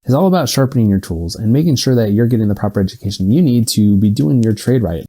is all about sharpening your tools and making sure that you're getting the proper education you need to be doing your trade right.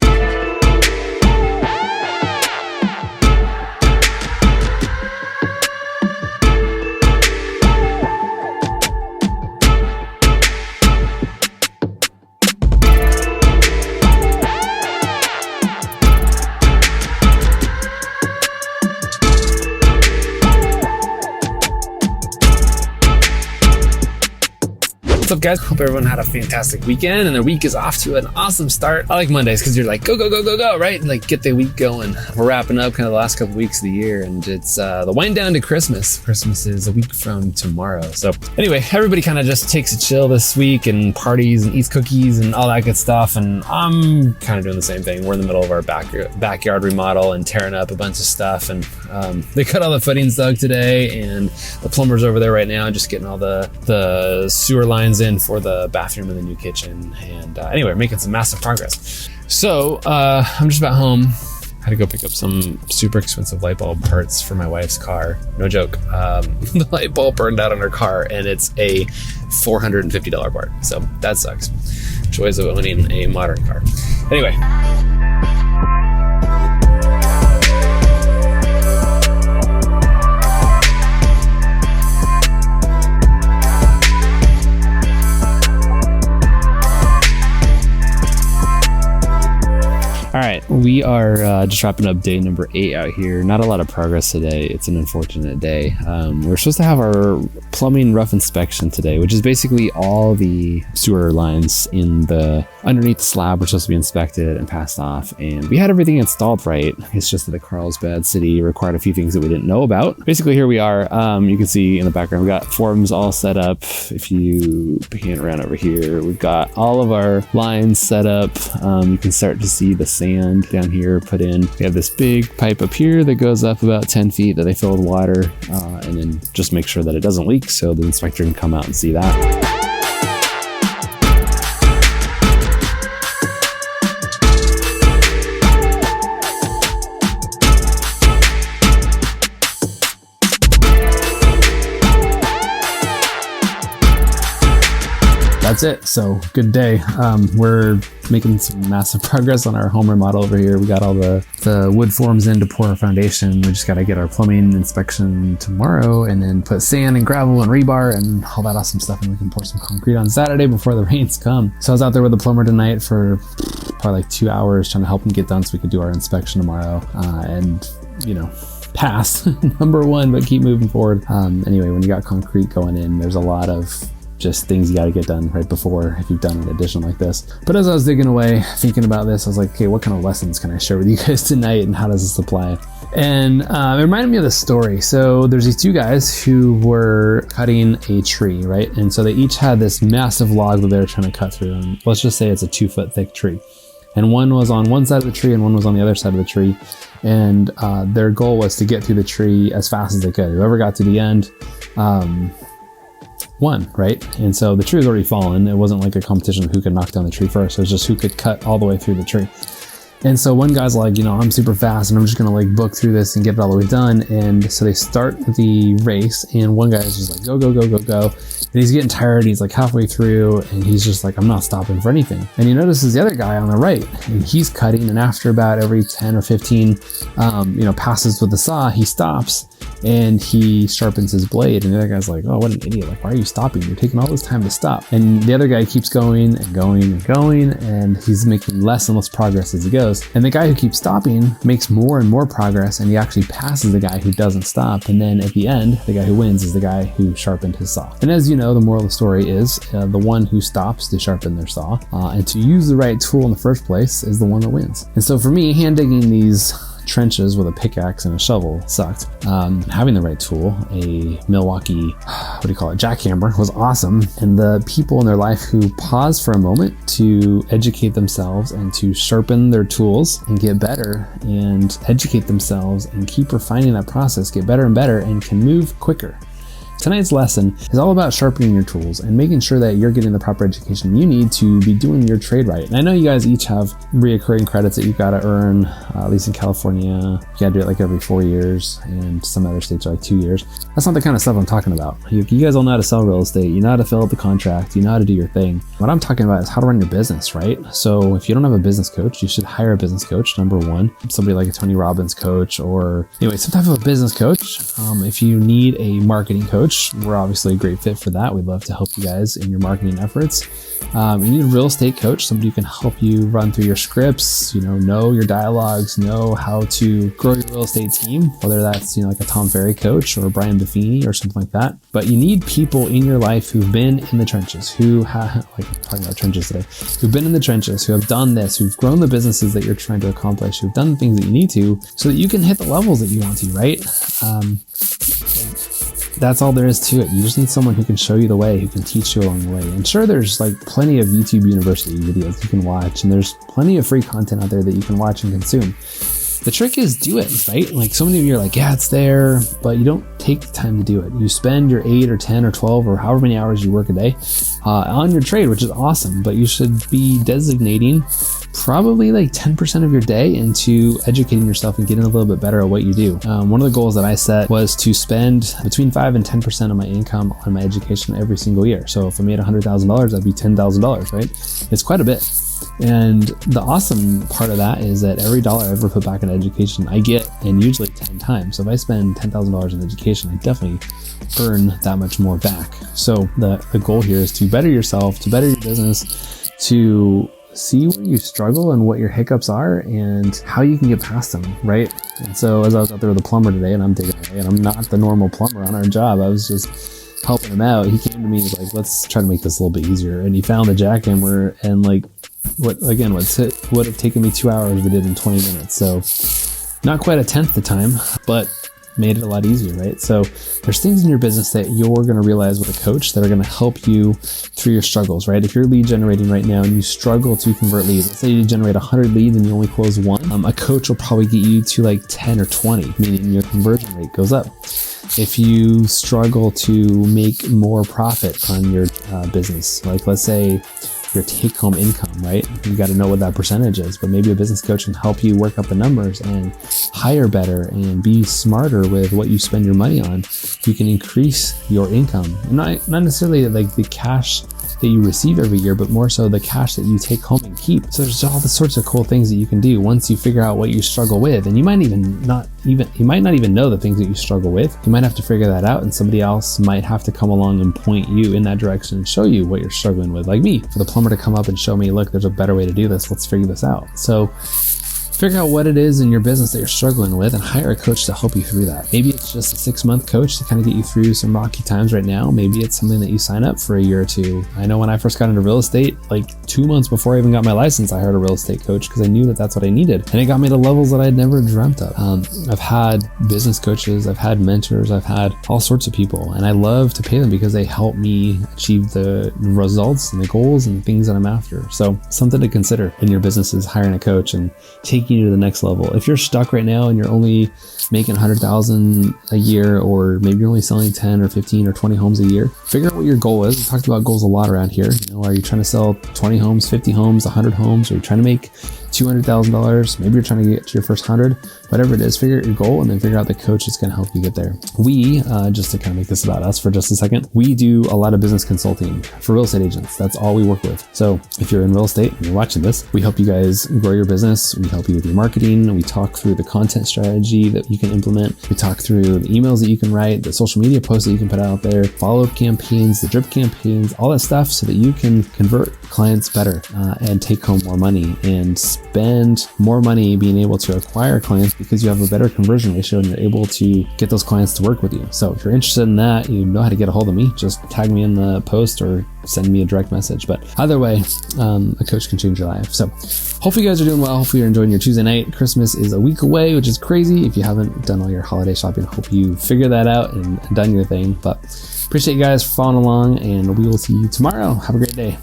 What's up, guys? Hope everyone had a fantastic weekend and their week is off to an awesome start. I like Mondays because you're like, go, go, go, go, go, right? Like, get the week going. We're wrapping up kind of the last couple weeks of the year, and it's the wind down to Christmas. Christmas is a week from tomorrow. So anyway, everybody kind of just takes a chill this week and parties and eats cookies and all that good stuff. And I'm kind of doing the same thing. We're in the middle of our backyard remodel and tearing up a bunch of stuff. And they cut all the footings dug today, and the plumber's over there right now just getting all the sewer lines in for the bathroom and the new kitchen. And anyway, making some massive progress. So I'm just about home. Had to go pick up some super expensive light bulb parts for my wife's car. No joke. The light bulb burned out on her car, and it's a $450 part. So that sucks. Joys of owning a modern car. Anyway. All right, we are just wrapping up day number 8 out here. Not a lot of progress today. It's an unfortunate day. We're supposed to have our plumbing rough inspection today, which is basically all the sewer lines in the underneath the slab were supposed to be inspected and passed off. And we had everything installed right. It's just that the Carlsbad city required a few things that we didn't know about. Basically, here we are. You can see in the background, we got forms all set up. If you pan around over here, we've got all of our lines set up. You can start to see the sand down here put in. We have this big pipe up here that goes up about 10 feet that they fill with water, and then just make sure that it doesn't leak so the inspector can come out and see that. That's it. So good day. We're making some massive progress on our home remodel over here. We got all the wood forms in to pour our foundation. We just got to get our plumbing inspection tomorrow and then put sand and gravel and rebar and all that awesome stuff, and we can pour some concrete on Saturday before the rains come. So I was out there with the plumber tonight for probably like 2 hours trying to help him get done so we could do our inspection tomorrow and, you know, pass number one, but keep moving forward. Anyway, when you got concrete going in, there's a lot of just things you got to get done right before if you've done an addition like this. But as I was digging away, thinking about this, I was like, okay, what kind of lessons can I share with you guys tonight, and how does this apply? And it reminded me of this story. So there's these two guys who were cutting a tree, right? And so they each had this massive log that they were trying to cut through. And let's just say it's a 2-foot thick tree. And one was on one side of the tree and one was on the other side of the tree. And their goal was to get through the tree as fast as they could. Whoever got to the end, won, right? And so the tree was already fallen. It wasn't like a competition of who could knock down the tree first. It was just who could cut all the way through the tree. And so one guy's like, you know, I'm super fast and I'm just gonna like book through this and get it all the way done. And so they start the race, and one guy's just like, go, go, go, go, go. And he's getting tired. He's like halfway through, and he's just like, I'm not stopping for anything. And he notices the other guy on the right, and he's cutting. And after about every 10 or 15, passes with the saw, he stops and he sharpens his blade. And the other guy's like, oh, what an idiot. Like, why are you stopping? You're taking all this time to stop. And the other guy keeps going and going and going, and he's making less and less progress as he goes. And the guy who keeps stopping makes more and more progress, and he actually passes the guy who doesn't stop. And then at the end, the guy who wins is the guy who sharpened his saw. And as you know, the moral of the story is the one who stops to sharpen their saw and to use the right tool in the first place is the one that wins. And so for me, hand digging these trenches with a pickaxe and a shovel sucked. Having the right tool, a Milwaukee, jackhammer, was awesome. And the people in their life who pause for a moment to educate themselves and to sharpen their tools and get better and educate themselves and keep refining that process, get better and better, and can move quicker. tonight's lesson is all about sharpening your tools and making sure that you're getting the proper education you need to be doing your trade right. And I know you guys each have reoccurring credits that you've got to earn, at least in California. You got to do it like every 4 years, and some other states are like 2 years. That's not the kind of stuff I'm talking about. You guys all know how to sell real estate. You know how to fill out the contract. You know how to do your thing. What I'm talking about is how to run your business, right? So if you don't have a business coach, you should hire a business coach, number one. Somebody like a Tony Robbins coach, or anyway, some type of a business coach. If you need a marketing coach, we're obviously a great fit for that. We'd love to help you guys in your marketing efforts. You need a real estate coach, somebody who can help you run through your scripts, know your dialogues, know how to grow your real estate team, whether that's, like a Tom Ferry coach or Brian Buffini or something like that. But you need people in your life who've been in the trenches, who have, like I'm talking about trenches today, who've been in the trenches, who have done this, who've grown the businesses that you're trying to accomplish, who've done the things that you need to, so that you can hit the levels that you want to, right? That's all there is to it. You just need someone who can show you the way, who can teach you along the way. And sure, there's like plenty of YouTube University videos you can watch, and there's plenty of free content out there that you can watch and consume. The trick is do it, right? Like so many of you are like, yeah, it's there, but you don't take the time to do it. You spend your 8 or 10 or 12 or however many hours you work a day on your trade, which is awesome, but you should be designating probably like 10% of your day into educating yourself and getting a little bit better at what you do. One of the goals that I set was to spend between 5 and 10% of my income on my education every single year. So if I made $100,000, that'd be $10,000, right? It's quite a bit. And the awesome part of that is that every dollar I ever put back in education, I get, and usually 10 times. So if I spend $10,000 in education, I definitely earn that much more back. So the goal here is to better yourself, to better your business, to see where you struggle and what your hiccups are and how you can get past them, right? And so as I was out there with a plumber today, and I'm digging away, and I'm not the normal plumber on our job, I was just helping him out. He came to me like, let's try to make this a little bit easier. And he found a jackhammer, and like, what would have taken me 2 hours, we did in 20 minutes. So not quite a tenth the time, but made it a lot easier, right? So there's things in your business that you're going to realize with a coach that are going to help you through your struggles, right? If you're lead generating right now and you struggle to convert leads, let's say you generate 100 leads and you only close one, a coach will probably get you to like 10 or 20, meaning your conversion rate goes up. If you struggle to make more profit on your business, like let's say your take-home income, right? You got to know what that percentage is, but maybe a business coach can help you work up the numbers and hire better and be smarter with what you spend your money on. You can increase your income, not necessarily like the cash that you receive every year, but more so the cash that you take home and keep. So there's all the sorts of cool things that you can do once you figure out what you struggle with. And you might not even know the things that you struggle with. You might have to figure that out, and somebody else might have to come along and point you in that direction and show you what you're struggling with. Like me, for the plumber to come up and show me, look, there's a better way to do this. Let's figure this out. So figure out what it is in your business that you're struggling with and hire a coach to help you through that. Maybe it's just a 6-month coach to kind of get you through some rocky times right now. Maybe it's something that you sign up for a year or two. I know when I first got into real estate, like 2 months before I even got my license, I hired a real estate coach because I knew that that's what I needed. And it got me to levels that I'd never dreamt of. I've had business coaches, I've had mentors, I've had all sorts of people, and I love to pay them because they help me achieve the results and the goals and things that I'm after. So something to consider in your business is hiring a coach and taking you to the next level. If you're stuck right now and you're only making $100,000 a year, or maybe you're only selling 10 or 15 or 20 homes a year, figure out what your goal is. We talked about goals a lot around here. Are you trying to sell 20 homes, 50 homes, 100 homes? Are you trying to make $200,000? Maybe you're trying to get to your first 100. Whatever it is, figure out your goal and then figure out the coach that's going to help you get there. We, just to kind of make this about us for just a second, we do a lot of business consulting for real estate agents. That's all we work with. So if you're in real estate and you're watching this, we help you guys grow your business. We help you with your marketing. We talk through the content strategy that you can implement. We talk through the emails that you can write, the social media posts that you can put out there, follow-up campaigns, the drip campaigns, all that stuff so that you can convert clients better and take home more money and spend more money being able to acquire clients because you have a better conversion ratio and you're able to get those clients to work with you. So if you're interested in that, you know how to get a hold of me. Just tag me in the post or send me a direct message. But either way, a coach can change your life. So hopefully you guys are doing well. Hopefully you're enjoying your Tuesday night. Christmas is a week away, which is crazy. If you haven't done all your holiday shopping, hope you figure that out and done your thing. But appreciate you guys for following along, and we will see you tomorrow. Have a great day.